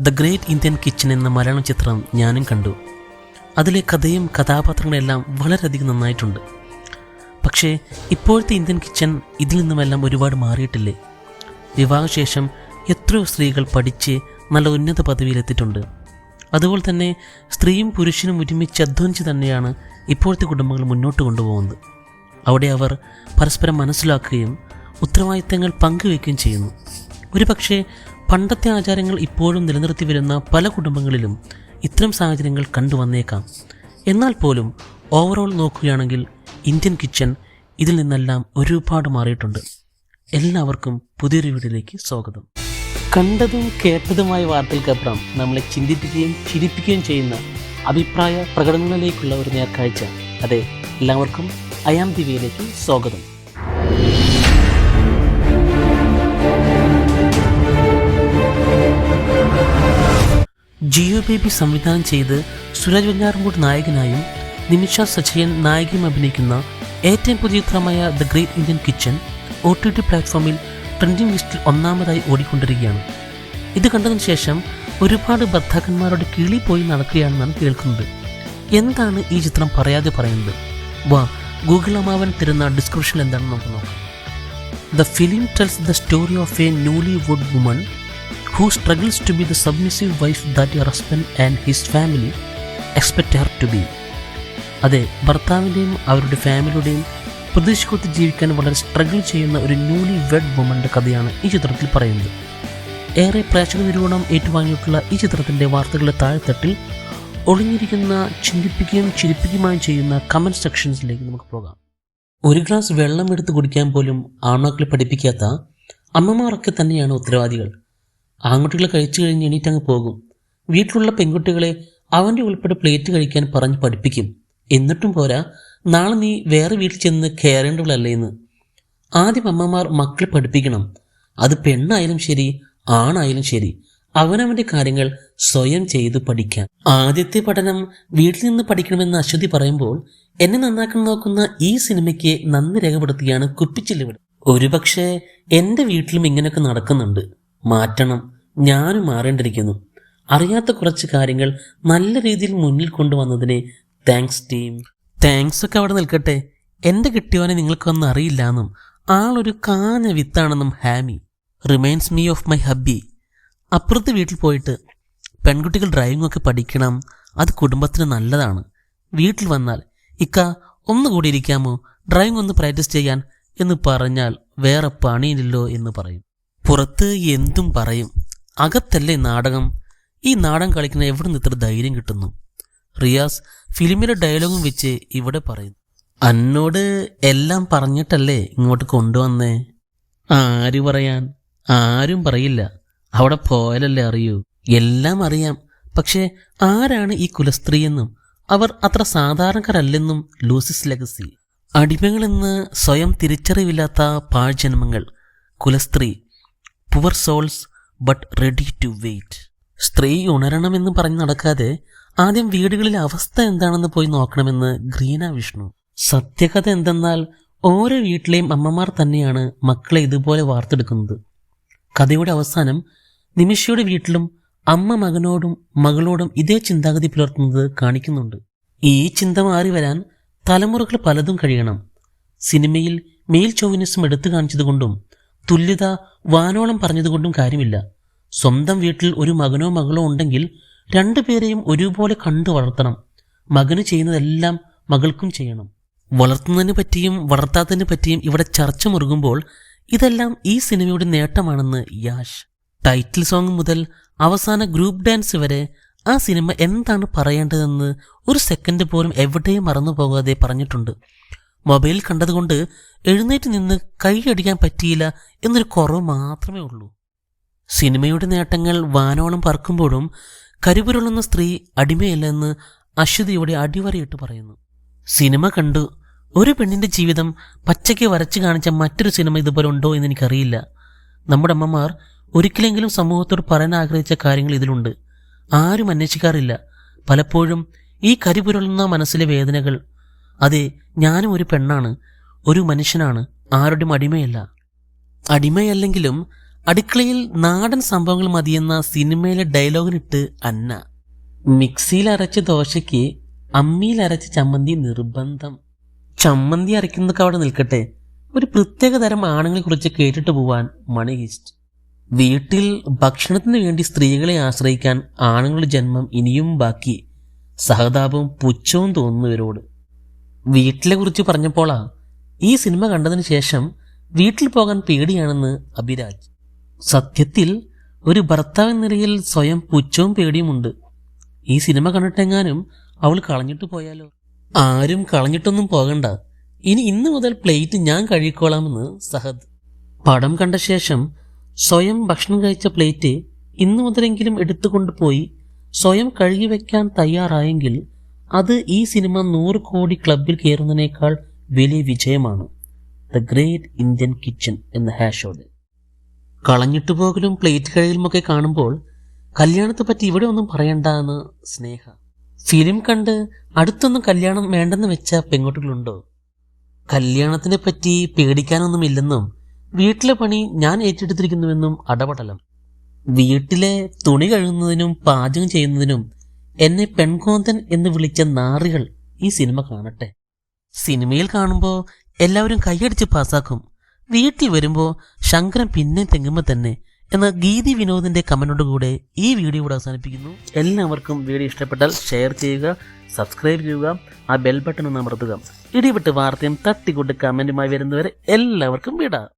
The great Indian kitchen എന്ന മലയാളം ചിത്രം ഞാനും കണ്ടു. അതിലെ കഥയും കഥാപാത്രങ്ങളെല്ലാം വളരെയധികം നന്നായിട്ടുണ്ട്. പക്ഷേ ഇപ്പോഴത്തെ ഇന്ത്യൻ കിച്ചൺ ഇതിൽ നിന്നുമെല്ലാം ഒരുപാട് മാറിയിട്ടില്ലേ? വിവാഹശേഷം എത്രയോ സ്ത്രീകൾ പഠിച്ച് നല്ല ഉന്നത പദവിയിലെത്തിയിട്ടുണ്ട്. അതുപോലെ തന്നെ സ്ത്രീയും പുരുഷനും ഒരുമിച്ച് അധ്വാനിച്ച് തന്നെയാണ് ഇപ്പോഴത്തെ കുടുംബങ്ങൾ മുന്നോട്ട് കൊണ്ടുപോകുന്നത്. അവിടെ അവർ പരസ്പരം മനസ്സിലാക്കുകയും ഉത്തരവാദിത്തങ്ങൾ പങ്കുവയ്ക്കുകയും ചെയ്യുന്നു. ഒരു പക്ഷേ പണ്ടത്തെ ആചാരങ്ങൾ ഇപ്പോഴും നിലനിർത്തി വരുന്ന പല കുടുംബങ്ങളിലും ഇത്തരം സാഹചര്യങ്ങൾ കണ്ടുവന്നേക്കാം. എന്നാൽ പോലും ഓവറോൾ നോക്കുകയാണെങ്കിൽ ഇന്ത്യൻ കിച്ചൺ ഇതിൽ നിന്നെല്ലാം ഒരുപാട് മാറിയിട്ടുണ്ട്. എല്ലാവർക്കും പുതിയൊരു വീഡിയോയിലേക്ക് സ്വാഗതം. കണ്ടതും കേട്ടതുമായ വാർത്തകൾക്കപ്പുറം നമ്മളെ ചിന്തിപ്പിക്കുകയും ചിരിപ്പിക്കുകയും ചെയ്യുന്ന അഭിപ്രായ പ്രകടനങ്ങളിലേക്കുള്ള ഒരു നേർക്കാഴ്ച. അതെ, എല്ലാവർക്കും അയാം ടിവിയിലേക്ക് സ്വാഗതം. ജിയോ ബേബി സംവിധാനം ചെയ്ത് സുരാജ് വെഞ്ഞാറമൂട് നായകനായും നിമിഷ സജയൻ നായികയും അഭിനയിക്കുന്ന ഏറ്റവും പുതിയ ചിത്രമായ the great Indian kitchen OTT പ്ലാറ്റ്ഫോമിൽ ട്രെൻഡിംഗ് ലിസ്റ്റിൽ ഒന്നാമതായി ഓടിക്കൊണ്ടിരിക്കുകയാണ്. ഇത് കണ്ടതിന് ശേഷം ഒരുപാട് ഭർത്താക്കന്മാരുടെ കിളി പോയി നടക്കുകയാണെന്നാണ് കേൾക്കുന്നത്. എന്താണ് ഈ ചിത്രം പറയാതെ പറയുന്നത്? വാ, ഗൂഗിൾ അമ്മാവൻ തരുന്ന ഡിസ്ക്രിപ്ഷൻ എന്താണെന്ന് നമുക്ക് നോക്കാം. The film tells the story of a newlywed woman who struggles to be the submissive wife that her husband and his family expect her to be. അതെ, ഭർത്താവിൻ്റെയും അവരുടെ ഫാമിലിയുടെയും പ്രതീക്ഷക്കൊത്ത് ജീവിക്കാൻ വളരെ സ്ട്രഗിൾ ചെയ്യുന്ന ഒരു ന്യൂലി വെഡ് വുമൻ്റെ കഥയാണ് ഈ ചിത്രത്തിൽ പറയുന്നത്. ഏറെ പ്രേക്ഷക നിരൂപണം ഏറ്റുവാങ്ങിയിട്ടുള്ള ഈ ചിത്രത്തിൻ്റെ വാർത്തകളുടെ താഴെത്തട്ടിൽ ഒളിഞ്ഞിരിക്കുന്ന ചിന്തിപ്പിക്കുകയും ചിരിപ്പിക്കുകയും ചെയ്യുന്ന കമൻറ്റ് സെക്ഷൻസിലേക്ക് നമുക്ക് പോകാം. ഒരു ഗ്ലാസ് വെള്ളം എടുത്ത് കുടിക്കാൻ പോലും ആൺമക്കളെ പഠിപ്പിക്കാത്ത അമ്മമാരൊക്കെ തന്നെയാണ് ഉത്തരവാദികൾ. ആൺകുട്ടികളെ കഴിച്ചു കഴിഞ്ഞ് എണീറ്റങ്ങ് പോകും. വീട്ടിലുള്ള പെൺകുട്ടികളെ അവൻ്റെ ഉൾപ്പെടെ പ്ലേറ്റ് കഴിക്കാൻ പറഞ്ഞ് പഠിപ്പിക്കും. എന്നിട്ടും പോരാ, നാളെ നീ വേറെ വീട്ടിൽ ചെന്ന് കയറേണ്ടവളല്ലേ എന്ന്. ആദ്യം അമ്മമാർ മക്കളെ പഠിപ്പിക്കണം. അത് പെണ്ണായാലും ശരി ആണായാലും ശരി, അവനവൻ്റെ കാര്യങ്ങൾ സ്വയം ചെയ്ത് പഠിക്കാൻ. ആദ്യത്തെ പഠനം വീട്ടിൽ നിന്ന് പഠിക്കണമെന്ന് അശ്വതി പറയുമ്പോൾ എന്നെ നന്നാക്കാൻ നോക്കുന്ന ഈ സിനിമയ്ക്ക് നന്ദി രേഖപ്പെടുത്തിയാണ് കുപ്പിച്ചില്ലുവിട്. ഒരുപക്ഷെ എൻ്റെ വീട്ടിലും ഇങ്ങനെയൊക്കെ നടക്കുന്നുണ്ട്. മാറ്റണം, ഞാനും മാറേണ്ടിയിരിക്കുന്നു. അറിയാത്ത കുറച്ച് കാര്യങ്ങൾ നല്ല രീതിയിൽ മുന്നിൽ കൊണ്ടുവന്നതിന് താങ്ക്സ് ടീം. താങ്ക്സ് ഒക്കെ അവിടെ നിൽക്കട്ടെ, എൻ്റെ കിട്ടിയവനെ നിങ്ങൾക്കൊന്നും അറിയില്ലാന്നും ആളൊരു കാഞ്ഞ വിത്താണെന്നും ഹാമി. Reminds me of my hubby. അപ്പുറത്ത് വീട്ടിൽ പോയിട്ട് പെൺകുട്ടികൾ ഡ്രൈവിംഗ് ഒക്കെ പഠിക്കണം, അത് കുടുംബത്തിന് നല്ലതാണ്. വീട്ടിൽ വന്നാൽ ഇക്ക ഒന്നുകൂടി ഇരിക്കാമോ, ഡ്രൈവിംഗ് ഒന്ന് പ്രാക്ടീസ് ചെയ്യാൻ എന്ന് പറഞ്ഞാൽ വേറെ പണിയില്ലല്ലോ എന്ന് പറയും. പുറത്ത് എന്തും പറയും, അകത്തല്ലേ നാടകം. ഈ നാടകം കളിക്കുന്ന എവിടെ നിന്ന് ഇത്ര ധൈര്യം കിട്ടുന്നു? റിയാസ് ഫിലിമിലെ ഡയലോഗും വെച്ച് ഇവിടെ പറയുന്നു. അന്നോട് എല്ലാം പറഞ്ഞിട്ടല്ലേ ഇങ്ങോട്ട് കൊണ്ടുവന്നേ? ആര് പറയാൻ? ആരും പറയില്ല, അവിടെ പോയാലല്ലേ അറിയൂ. എല്ലാം അറിയാം, പക്ഷേ ആരാണ് ഈ കുലസ്ത്രീയെന്നും അവർ അത്ര സാധാരണക്കാരല്ലെന്നും ലൂസിസ് ലെഗസി. അടിമകളെന്ന് സ്വയം തിരിച്ചറിവില്ലാത്ത പാഴ്ജന്മങ്ങൾ, കുലസ്ത്രീ, poor souls but ready to wait. സ്ത്രീ ഉണരണമെന്ന് പറഞ്ഞ് നടക്കാതെ ആദ്യം വീടുകളിലെ അവസ്ഥ എന്താണെന്ന് പോയി നോക്കണമെന്ന് ഗ്രീന വിഷ്ണു. സത്യകഥ എന്തെന്നാൽ ഓരോ വീട്ടിലെയും അമ്മമാർ തന്നെയാണ് മക്കളെ ഇതുപോലെ വാർത്തെടുക്കുന്നത്. കഥയുടെ അവസാനം നിമിഷയുടെ വീട്ടിലും അമ്മ മകനോടും മകളോടും ഇതേ ചിന്താഗതി പുലർത്തുന്നത് കാണിക്കുന്നുണ്ട്. ഈ ചിന്ത മാറി വരാൻ തലമുറകൾ പലതും കഴിയണം. സിനിമയിൽ മെയിൽ ചോവിനിസം എടുത്തു കാണിച്ചതുകൊണ്ടും തുല്യത വാനോളം പറഞ്ഞതുകൊണ്ടും കാര്യമില്ല. സ്വന്തം വീട്ടിൽ ഒരു മകനോ മകളോ ഉണ്ടെങ്കിൽ രണ്ടുപേരെയും ഒരുപോലെ കണ്ടു വളർത്തണം. മകന് ചെയ്യുന്നതെല്ലാം മകൾക്കും ചെയ്യണം. വളർത്തുന്നതിനെ പറ്റിയും വളർത്താത്തതിനെ പറ്റിയും ഇവിടെ ചർച്ച മുറുകുമ്പോൾ ഇതെല്ലാം ഈ സിനിമയുടെ നേട്ടമാണെന്ന് യാഷ്. ടൈറ്റിൽ സോങ് മുതൽ അവസാന ഗ്രൂപ്പ് ഡാൻസ് വരെ ആ സിനിമ എന്താണ് പറയേണ്ടതെന്ന് ഒരു സെക്കൻഡ് പോലും എവിടെയും മറന്നു പോകാതെ പറഞ്ഞിട്ടുണ്ട്. മൊബൈൽ കണ്ടതുകൊണ്ട് എഴുന്നേറ്റ് നിന്ന് കൈയടിക്കാൻ പറ്റിയില്ല എന്നൊരു കുറവ് മാത്രമേ ഉള്ളൂ. സിനിമയുടെ നേട്ടങ്ങൾ വാനോളം പറക്കുമ്പോഴും കരിപുരളുന്ന സ്ത്രീ അടിമയല്ലെന്ന് അശ്വതിയോടെ അടിവരയിട്ട് പറയുന്നു. സിനിമ കണ്ടു. ഒരു പെണ്ണിൻ്റെ ജീവിതം പച്ചയ്ക്ക് വരച്ചു കാണിച്ച മറ്റൊരു സിനിമ ഇതുപോലെ ഉണ്ടോ എന്ന് എനിക്കറിയില്ല. നമ്മുടെ അമ്മമാർ ഒരിക്കലെങ്കിലും സമൂഹത്തോട് പറയാൻ ആഗ്രഹിച്ച കാര്യങ്ങൾ ഇതിലുണ്ട്. ആരും അന്വേഷിക്കാറില്ല. പലപ്പോഴും ഈ കരിപുരളുന്ന മനസ്സിലെ വേദനകൾ. അതെ, ഞാനും ഒരു പെണ്ണാണ്, ഒരു മനുഷ്യനാണ്, ആരുടെയും അടിമയല്ല. അടിമയല്ലെങ്കിലും അടുക്കളയിൽ നാടൻ സംഭവങ്ങൾ മതിയെന്ന സിനിമയിലെ ഡയലോഗിനിട്ട് അന്ന. മിക്സിയിൽ അരച്ച ദോശയ്ക്ക് അമ്മിയിൽ അരച്ച ചമ്മന്തി നിർബന്ധം. ചമ്മന്തി അരയ്ക്കുന്നതൊക്കെ അവിടെ നിൽക്കട്ടെ, ഒരു പ്രത്യേക തരം ആണുങ്ങളെ കുറിച്ച് കേട്ടിട്ട് പോവാൻ മണി ഹിസ്റ്റ്. വീട്ടിൽ ഭക്ഷണത്തിന് വേണ്ടി സ്ത്രീകളെ ആശ്രയിക്കാൻ ആണുങ്ങളുടെ ജന്മം ഇനിയും ബാക്കി. സഹതാപവും പുച്ഛവും തോന്നുന്നവരോട്. വീട്ടിലെ കുറിച്ച് പറഞ്ഞപ്പോളാ ഈ സിനിമ കണ്ടതിന് ശേഷം വീട്ടിൽ പോകാൻ പേടിയാണെന്ന് അഭിരാജ്. സത്യത്തിൽ ഒരു ഭർത്താവെന്ന നിലയിൽ സ്വയം പുച്ഛവും പേടിയുമുണ്ട്. ഈ സിനിമ കണ്ടിട്ടെങ്ങാനും അവൾ കളഞ്ഞിട്ട് പോയാലോ? ആരും കളഞ്ഞിട്ടൊന്നും പോകണ്ട, ഇന്ന് മുതൽ പ്ലേറ്റ് ഞാൻ കഴുകിക്കോളാമെന്ന് സഹദ്. പടം കണ്ട ശേഷം സ്വയം ഭക്ഷണം കഴിച്ച പ്ലേറ്റ് ഇന്നു മുതലെങ്കിലും എടുത്തുകൊണ്ടുപോയി സ്വയം കഴുകി വെക്കാൻ തയ്യാറായെങ്കിൽ അത് ഈ സിനിമ 100 കോടി ക്ലബിൽ കയറുന്നതിനേക്കാൾ വലിയ വിജയമാണ്. ദ ഗ്രേറ്റ് ഇന്ത്യൻ കിച്ചൺ എന്ന ഹാഷോടെ. കളഞ്ഞിട്ടു പോകലും പ്ലേറ്റ് കഴുകലുമൊക്കെ കാണുമ്പോൾ കല്യാണത്തെ പറ്റി ഇവിടെ ഒന്നും പറയണ്ട എന്ന് സ്നേഹ. ഫിലിം കണ്ട് അടുത്തൊന്നും കല്യാണം വേണ്ടെന്ന് വെച്ച പെൺകുട്ടികളുണ്ടോ? കല്യാണത്തിനെ പറ്റി പേടിക്കാനൊന്നുമില്ലെന്നും വീട്ടിലെ പണി ഞാൻ ഏറ്റെടുത്തിരിക്കുന്നുവെന്നും അടപടലം. വീട്ടിലെ തുണി കഴുകുന്നതിനും പാചകം ചെയ്യുന്നതിനും എന്നെ പെൺകോന്തൻ എന്ന് വിളിച്ച നാറികൾ ഈ സിനിമ കാണട്ടെ. സിനിമയിൽ കാണുമ്പോൾ എല്ലാവരും കൈയടിച്ച് പാസ്സാക്കും, വീട്ടിൽ വരുമ്പോൾ ശങ്കരൻ പിന്നെ തെങ്ങുമ്പോൾ തന്നെ എന്ന ഗീതി വിനോദിന്റെ കമന്റോട് കൂടെ ഈ വീഡിയോ കൂടെ അവസാനിപ്പിക്കുന്നു. എല്ലാവർക്കും വീഡിയോ ഇഷ്ടപ്പെട്ടാൽ ഷെയർ ചെയ്യുക, സബ്സ്ക്രൈബ് ചെയ്യുക, ആ ബെൽ ബട്ടൺ ഒന്ന് അമർത്തുക. ഇടിവിട്ട് വാർത്തയും തട്ടിക്കൊണ്ട് കമന്റുമായി വരുന്നവരെ എല്ലാവർക്കും വിടാം.